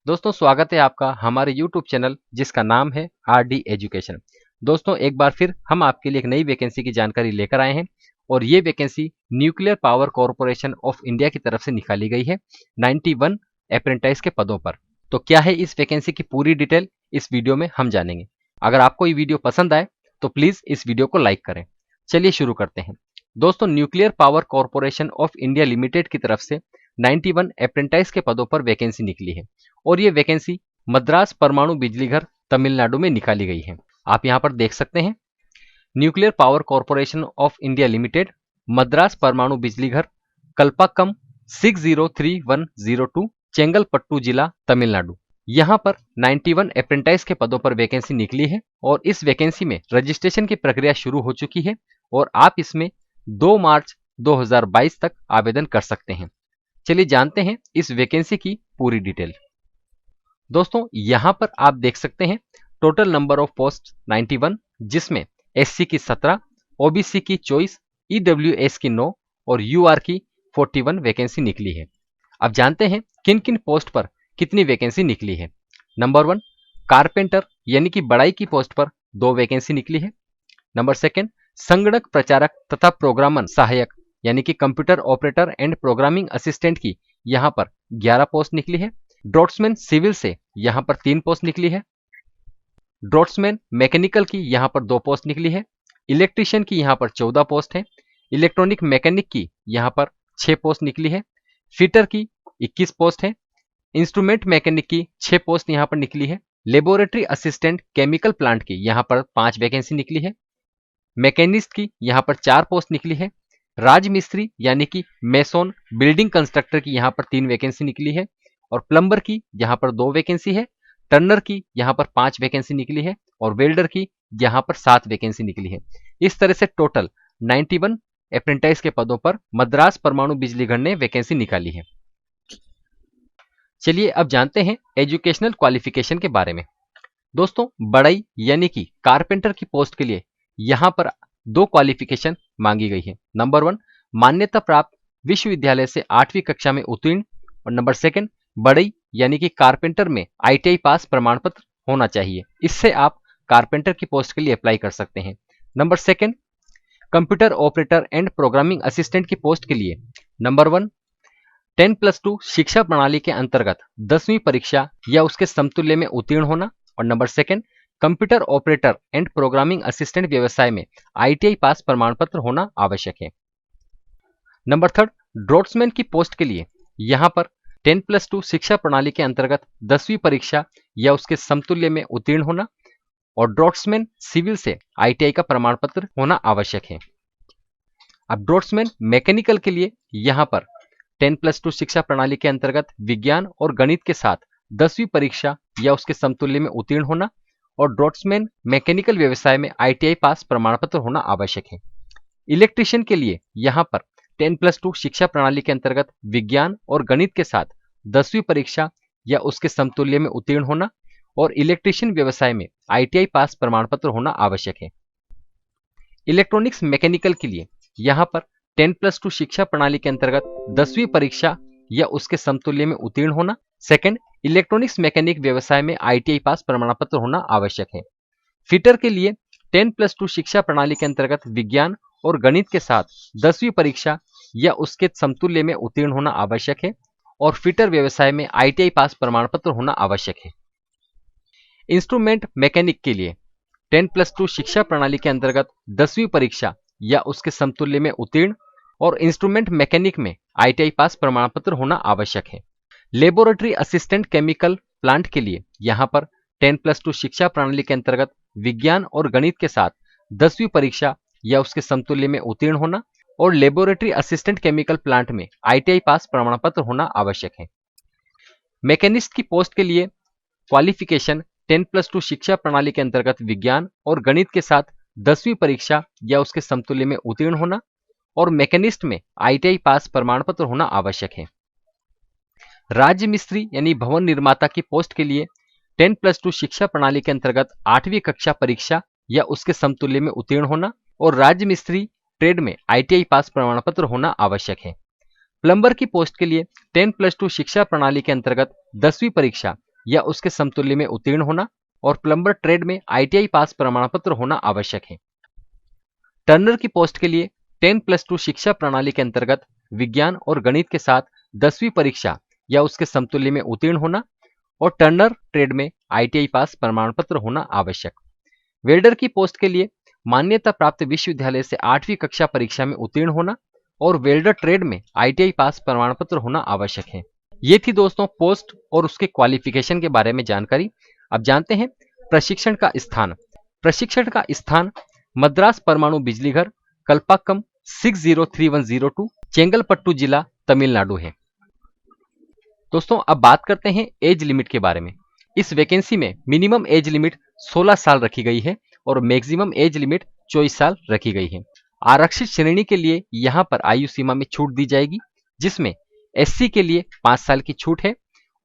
दोस्तों स्वागत है आपका हमारे YouTube चैनल जिसका नाम है RD एजुकेशन। दोस्तों एक बार फिर हम आपके लिए एक नई वैकेंसी की जानकारी लेकर आए हैं और ये vacancy nuclear power corporation of India की तरफ से निकाली गई है 91 अप्रेंटाइज के पदों पर। तो क्या है इस वैकेंसी की पूरी डिटेल इस वीडियो में हम जानेंगे। अगर आपको ये वीडियो पसंद आए तो प्लीज इस वीडियो को लाइक करें। चलिए शुरू करते हैं। दोस्तों nuclear power corporation of India limited की तरफ से 91 अप्रेंटाइज के पदों पर वैकेंसी निकली है और ये वैकेंसी मद्रास परमाणु बिजली घर तमिलनाडु में निकाली गई है। आप यहां पर देख सकते हैं nuclear power corporation of India limited, Madras परमाणु बिजली घर, कल्पाकम 603102, चेंगलपट्टू जिला तमिलनाडु। यहां पर 91 अप्रेंटाइज के पदों पर वैकेंसी निकली है और इस वैकेंसी में रजिस्ट्रेशन की प्रक्रिया शुरू हो चुकी है और आप इसमें 2 मार्च 2022 तक आवेदन कर सकते हैं। चलिए जानते हैं इस वैकेंसी की पूरी डिटेल। दोस्तों यहां पर आप देख सकते हैं टोटल नंबर ऑफ पोस्ट 91, जिसमें SC की 17, OBC की 24, EWS की 9 और UR की 41 वैकेंसी निकली है। अब जानते हैं किन किन पोस्ट पर कितनी वैकेंसी निकली है। नंबर 1 कारपेंटर यानी कि बढ़ाई की पोस्ट पर 2 वैकेंसी निकली है। नंबर 2 संगणक प्रचारक तथा प्रोग्रामर सहायक यानी कि computer operator and programming assistant की यहां पर 11 पोस्ट निकली है। ड्रॉट्समैन सिविल से यहां पर 3 पोस्ट निकली है। ड्रॉट्समैन मैकेनिकल की यहां पर 2 पोस्ट निकली है। इलेक्ट्रीशियन की यहां पर 14 पोस्ट है। इलेक्ट्रॉनिक मैकेनिक की यहां पर 6 पोस्ट निकली है। फिटर की 21 पोस्ट है। इंस्ट्रूमेंट मैकेनिक की 6 पोस्ट यहां पर निकली है। लेबोरेटरी असिस्टेंट केमिकल प्लांट की यहां पर 5 वैकेंसी निकली है। मैकेनिस्ट की यहां पर 4 पोस्ट निकली है। राजमिस्त्री यानी कि मेसोन बिल्डिंग कंस्ट्रक्टर की यहां पर 3 वैकेंसी निकली है और प्लम्बर की यहां पर 2 वैकेंसी है। टर्नर की यहां पर 5 वैकेंसी निकली है और वेल्डर की यहां पर 7 वैकेंसी निकली है। इस तरह से टोटल 91 अप्रेंटाइज के पदों पर मद्रास परमाणु बिजली घर ने वैकेंसी निकाली है। चलिए अब जानते हैं एजुकेशनल क्वालिफिकेशन के बारे में। दोस्तों बढ़ई यानी कि कारपेंटर की पोस्ट के लिए यहां पर 2 क्वालिफिकेशन मांगी गई है। नंबर 1 मान्यता प्राप्त विश्वविद्यालय से 8वीं कक्षा में उत्तीर्ण और नंबर 2 बढ़ई यानी कि कारपेंटर में ITI पास प्रमाण पत्र होना चाहिए। इससे आप कारपेंटर की पोस्ट के लिए अप्लाई कर सकते हैं। Number 2 computer operator and programming assistant की पोस्ट के लिए नंबर 1 10+2 शिक्षा प्रणाली के अंतर्गत 10वीं परीक्षा या उसके समतुल्य में उत्तीर्ण होना और number 2 computer operator and programming assistant व्यवसाय में ITI पास प्रमाण पत्र होना आवश्यक है। नंबर 3 ड्रॉट्समैन की पोस्ट के लिए यहां पर 10+2 शिक्षा प्रणाली के अंतर्गत 10वीं परीक्षा या उसके समतुल्य में उत्तीर्ण होना और ड्रॉट्समैन सिविल से ITI का प्रमाण पत्र होना आवश्यक है। अब ड्रॉट्समैन मैकेनिकल के लिए यहां पर 10+2 शिक्षा प्रणाली के अंतर्गत विज्ञान और गणित के साथ 10वीं परीक्षा या उसके समतुल्य में उत्तीर्ण होना और ड्रॉट्समैन मैकेनिकल व्यवसाय में ITI पास प्रमाण पत्र होना आवश्यक है। इलेक्ट्रीशियन के लिए यहां पर 10+2 शिक्षा प्रणाली के अंतर्गत विज्ञान और गणित के साथ 10वीं परीक्षा या उसके समतुल्य में उत्तीर्ण होना और इलेक्ट्रीशियन व्यवसाय में ITI पास प्रमाण पत्र होना आवश्यक है। इलेक्ट्रॉनिक्स मैकेनिकल के लिए यहां पर 10+2 शिक्षा प्रणाली के अंतर्गत 10वीं परीक्षा या उसके समतुल्य में उत्तीर्ण होना। 2 इलेक्ट्रॉनिक्स मैकेनिक व्यवसाय में ITI पास प्रमाण पत्र होना आवश्यक है। फिटर के लिए 10+2 शिक्षा प्रणाली के अंतर्गत विज्ञान और गणित के साथ 10वीं परीक्षा या उसके समतुल्य में उत्तीर्ण होना आवश्यक है और फिटर व्यवसाय में ITI पास प्रमाण पत्र होना आवश्यक है। इंस्ट्रूमेंट मैकेनिक के लिए 10+2 शिक्षा प्रणाली के अंतर्गत 10वीं परीक्षा या उसके समतुल्य में उत्तीर्ण और इंस्ट्रूमेंट मैकेनिक में ITI पास प्रमाण पत्र होना आवश्यक है। लेबोरेटरी असिस्टेंट केमिकल प्लांट के लिए यहां पर 10+2 शिक्षा प्रणाली के अंतर्गत विज्ञान और गणित के साथ 10वीं परीक्षा या उसके समतुल्य में उत्तीर्ण होना और लेबोरेटरी असिस्टेंट केमिकल प्लांट में ITI पास प्रमाण पत्र होना आवश्यक है। मैकेनिस्ट की पोस्ट के लिए क्वालिफिकेशन 10+2 शिक्षा प्रणाली के अंतर्गत विज्ञान और गणित के साथ 10वीं परीक्षा या उसके समतुल्य में उत्तीर्ण होना और मैकेनिस्ट में ITI पास प्रमाण पत्र होना आवश्यक है। राज्य मिस्त्री यानी भवन निर्माता की पोस्ट के लिए 10+2 शिक्षा प्रणाली के अंतर्गत 8वीं कक्षा परीक्षा या उसके समतुल्य में उत्तीर्ण होना और राज्य मिस्त्री ट्रेड में ITI पास प्रमाण पत्र होना आवश्यक है। प्लम्बर की पोस्ट के लिए 10+2 शिक्षा प्रणाली के अंतर्गत 10वीं परीक्षा या उसके समतुल्य में उत्तीर्ण होना और प्लम्बर ट्रेड में ITI पास प्रमाण पत्र होना आवश्यक है। टर्नर की पोस्ट के लिए 10+2 शिक्षा प्रणाली के अंतर्गत विज्ञान और गणित के साथ 10वीं परीक्षा या उसके समतुल्य में उत्तीर्ण होना और टर्नर ट्रेड में ITI पास प्रमाण पत्र होना आवश्यक। वेल्डर की पोस्ट के लिए मान्यता प्राप्त विश्वविद्यालय से 8वीं कक्षा परीक्षा में उत्तीर्ण होना और वेल्डर ट्रेड में ITI पास प्रमाण पत्र होना आवश्यक है। ये थी दोस्तों पोस्ट और उसके क्वालिफिकेशन के बारे में जानकारी। अब जानते हैं प्रशिक्षण का स्थान। प्रशिक्षण का स्थान मद्रास परमाणु बिजली घर, कल्पाक्कम 603102, चेंगलपट्टू जिला, तमिलनाडु है। दोस्तों अब बात करते हैं एज लिमिट के बारे में। इस वैकेंसी में मिनिमम एज लिमिट 16 साल रखी गई है और मैक्सिमम एज लिमिट 24 साल रखी गई है। आरक्षित श्रेणी के लिए यहां पर आयु सीमा में छूट दी जाएगी, जिसमें SC के लिए 5 साल की छूट है,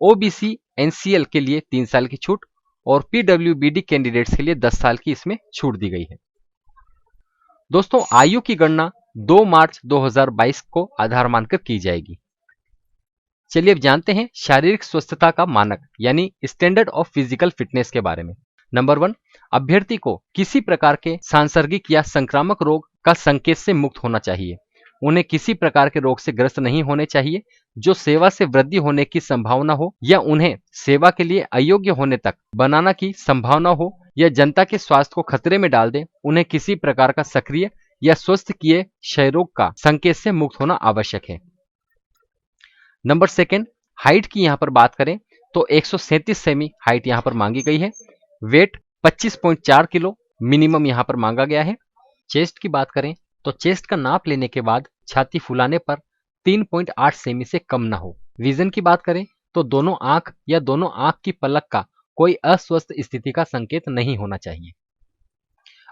OBC NCL के लिए 3 साल की छूट और PWBD कैंडिडेट्स के लिए 10 साल की इसमें छूट दी गई है। दोस्तों आयु की गणना 2 मार्च 2022 को आधार मानकर की जाएगी। चलिए अब जानते हैं शारीरिक स्वस्थता का मानक यानी स्टैंडर्ड ऑफ फिजिकल फिटनेस के बारे में। नंबर 1, अभ्यर्थी को किसी प्रकार के सांसर्गिक या संक्रामक रोग का संकेत से मुक्त होना चाहिए। उन्हें किसी प्रकार के रोग से ग्रस्त नहीं होने चाहिए जो सेवा से वृद्धि होने की संभावना हो या उन्हें सेवा के लिए अयोग्य होने तक बनाना की संभावना हो या जनता के स्वास्थ्य को खतरे में डाल दे। उन्हें किसी प्रकार का सक्रिय या स्वस्थ किए क्षयरोग का संकेत से मुक्त होना आवश्यक है। नंबर 2, हाइट की यहां पर बात करें तो 137 सेमी हाइट यहां पर मांगी गई है। वेट 25.4 किलो मिनिमम यहां पर मांगा गया है। चेस्ट की बात करें तो चेस्ट का नाप लेने के बाद छाती फुलाने पर 3.8 सेमी से कम ना हो। विजन की बात करें तो दोनों आंख या दोनों आंख की पलक का कोई अस्वस्थ स्थिति का संकेत नहीं होना चाहिए।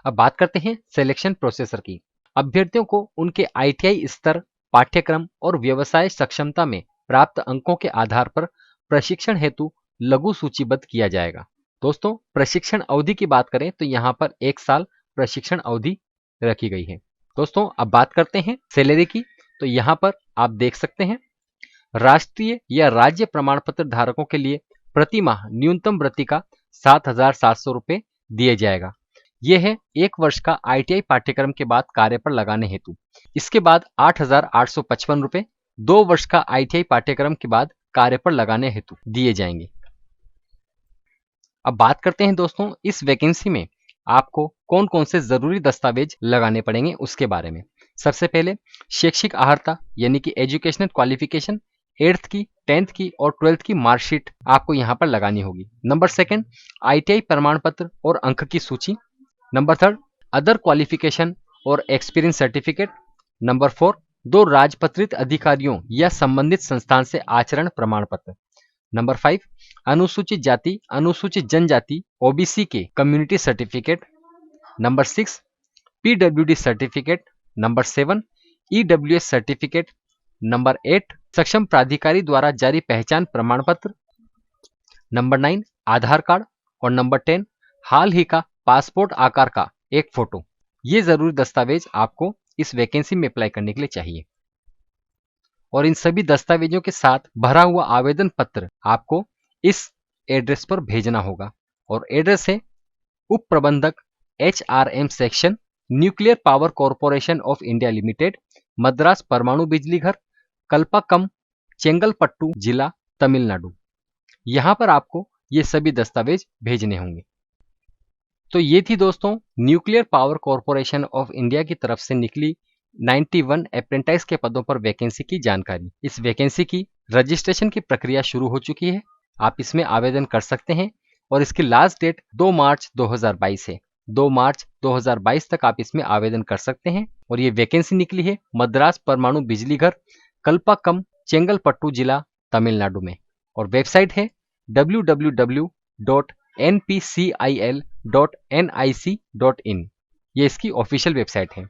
अब बात करते हैं सिलेक्शन प्रोसेसर की। अभ्यर्थियों को उनके ITI स्तर, पाठ्यक्रम और व्यवसाय सक्षमता में प्राप्त अंकों के आधार पर प्रशिक्षण हेतु लघु सूचीबद्ध किया जाएगा। दोस्तों प्रशिक्षण अवधि की बात करें तो यहाँ पर 1 साल प्रशिक्षण अवधि रखी गई है। दोस्तों अब बात करते हैं सैलरी की, तो यहाँ पर आप देख सकते हैं राष्ट्रीय या राज्य प्रमाण पत्र धारकों के लिए प्रति माह न्यूनतम वृत्ति का 7,700 रुपये दिए जाएगा। यह है 1 वर्ष का ITI पाठ्यक्रम के बाद कार्य पर लगाने हेतु। इसके बाद 8,855 रुपये 2 वर्ष का ITI पाठ्यक्रम के बाद कार्य पर लगाने हेतु दिए जाएंगे। अब बात करते हैं दोस्तों इस वैकेंसी में आपको कौन कौन से जरूरी दस्तावेज लगाने पड़ेंगे उसके बारे में। सबसे पहले शैक्षिक अर्हता यानी कि एजुकेशनल क्वालिफिकेशन, 8th की, 10th की और 12th की मार्कशीट आपको यहाँ पर लगानी होगी। नंबर 2, ITI प्रमाण पत्र और अंक की सूची। नंबर 3, अदर क्वालिफिकेशन और एक्सपीरियंस सर्टिफिकेट। नंबर 4, 2 राजपत्रित अधिकारियों या संबंधित संस्थान से आचरण प्रमाण पत्र। नंबर 5, अनुसूचित जाति, अनुसूचित जनजाति OBC के community certificate. Number 6, PWD certificate. Number 7, EWS certificate. Number 8, सक्षम प्राधिकारी द्वारा जारी पहचान प्रमाण पत्र। नंबर 9, आधार कार्ड। और नंबर 10, हाल ही का पासपोर्ट आकार का एक फोटो। ये जरूरी दस्तावेज आपको इस वैकेंसी में अप्लाई करने के लिए चाहिए और इन सभी दस्तावेजों के साथ भरा हुआ आवेदन पत्र आपको इस एड्रेस पर भेजना होगा और एड्रेस है उप प्रबंधक HRM section, nuclear power corporation of India limited, Madras परमाणु बिजली घर, कल्पाक्कम, चेंगलपट्टू जिला, तमिलनाडु। यहां पर आपको ये सभी दस्तावेज भेजने होंगे। तो ये थी दोस्तों nuclear power corporation of India की तरफ से निकली 91 अप्रेंटाइज के पदों पर वैकेंसी की जानकारी। इस वैकेंसी की रजिस्ट्रेशन की प्रक्रिया शुरू हो चुकी है। आप इसमें आवेदन कर सकते हैं और इसकी लास्ट डेट 2 मार्च 2022 है। 2 मार्च 2022 तक आप इसमें आवेदन कर सकते हैं और ये वैकेंसी निकली है मद्रास परमाणु बिजली घर, कल्पाक्कम, चेंगलपट्टू जिला, तमिलनाडु में। और वेबसाइट है www.npcil.nic.in। ये इसकी ऑफिशियल वेबसाइट है।